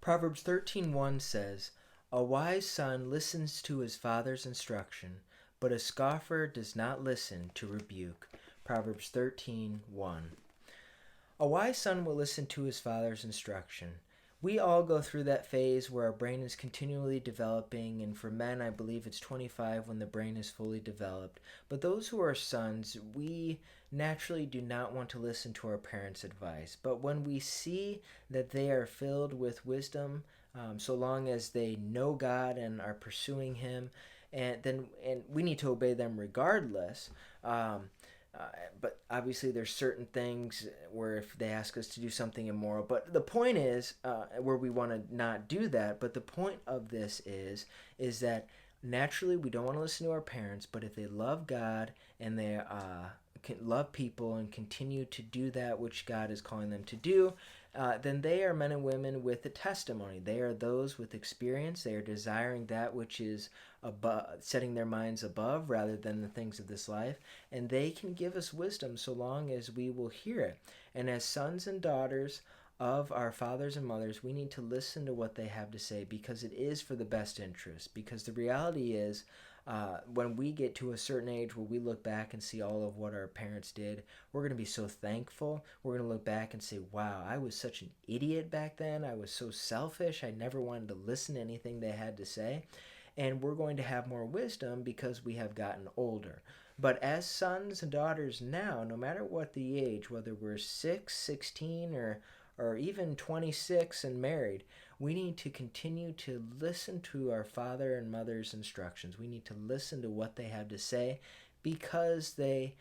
Proverbs 13:1 says, "A wise son listens to his father's instruction, but a scoffer does not listen to rebuke." Proverbs 13:1. A wise son will listen to his father's instruction. We all go through that phase where our brain is continually developing, and for men, I believe it's 25 when the brain is fully developed. But those who are sons, we naturally do not want to listen to our parents' advice. But when we see that they are filled with wisdom, so long as they know God and are pursuing Him, and we need to obey them regardless. But obviously, there's certain things where if they ask us to do something immoral, but the point is where we want to not do that. But the point of this is that naturally we don't want to listen to our parents, but if they love God and they can love people and continue to do that which God is calling them to do, then they are men and women with a testimony. They are those with experience. They are desiring that which is above, setting their minds above rather than the things of this life. And they can give us wisdom so long as we will hear it. And as sons and daughters of our fathers and mothers, we need to listen to what they have to say because it is for the best interest. Because the reality is, when we get to a certain age where we look back and see all of what our parents did, we're going to be so thankful. We're going to look back and say, wow, I was such an idiot back then. I was so selfish. I never wanted to listen to anything they had to say. And we're going to have more wisdom because we have gotten older. But as sons and daughters now, no matter what the age, whether we're 6, 16, or even 26 and married, we need to continue to listen to our father and mother's instructions. We need to listen to what they have to say because they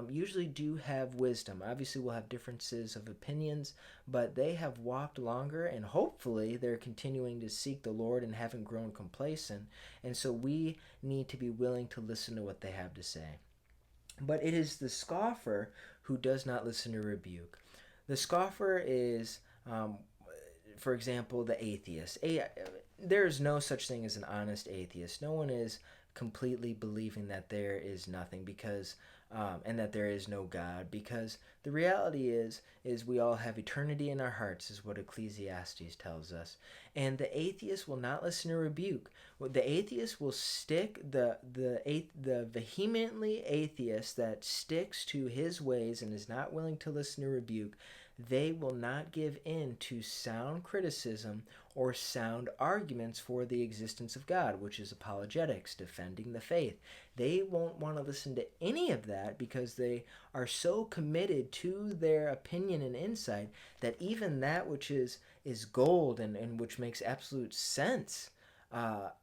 usually do have wisdom. Obviously, we'll have differences of opinions, but they have walked longer and hopefully they're continuing to seek the Lord and haven't grown complacent. And so we need to be willing to listen to what they have to say. But it is the scoffer who does not listen to rebuke. The scoffer is, for example, the atheist. There is no such thing as an honest atheist. No one is completely believing that there is nothing because, and that there is no God. Because the reality is we all have eternity in our hearts, is what Ecclesiastes tells us. And the atheist will not listen to rebuke. The atheist will stick the vehemently atheist that sticks to his ways and is not willing to listen to rebuke. They will not give in to sound criticism or sound arguments for the existence of God, which is apologetics, defending the faith. They won't want to listen to any of that because they are so committed to their opinion and insight that even that which is gold and which makes absolute sense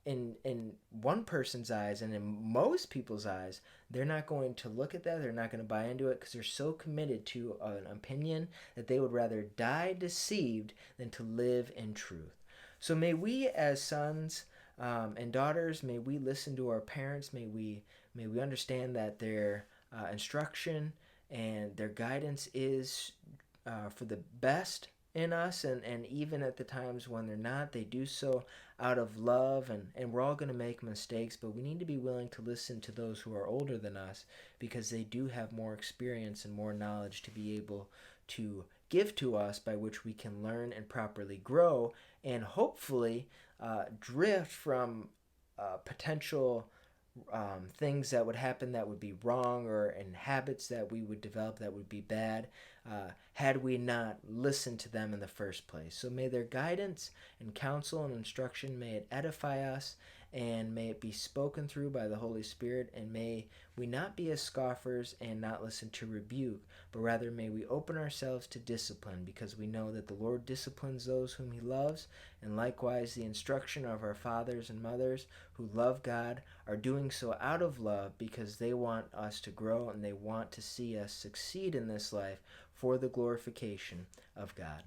in one person's eyes and in most people's eyes, they're not going to look at that. They're not going to buy into it because they're so committed to an opinion that they would rather die deceived than to live in truth. So may we, as sons and daughters, may we listen to our parents. May we understand that their instruction and their guidance is for the best in us, and even at the times when they're not, they do so out of love, and we're all going to make mistakes, but we need to be willing to listen to those who are older than us because they do have more experience and more knowledge to be able to give to us, by which we can learn and properly grow and hopefully drift from potential things that would happen that would be wrong, or in habits that we would develop that would be bad, had we not listened to them in the first place. So may their guidance and counsel and instruction, may it edify us, and may it be spoken through by the Holy Spirit, and may we not be as scoffers and not listen to rebuke, but rather may we open ourselves to discipline, because we know that the Lord disciplines those whom He loves, and likewise the instruction of our fathers and mothers who love God are doing so out of love because they want us to grow and they want to see us succeed in this life for the glorification of God.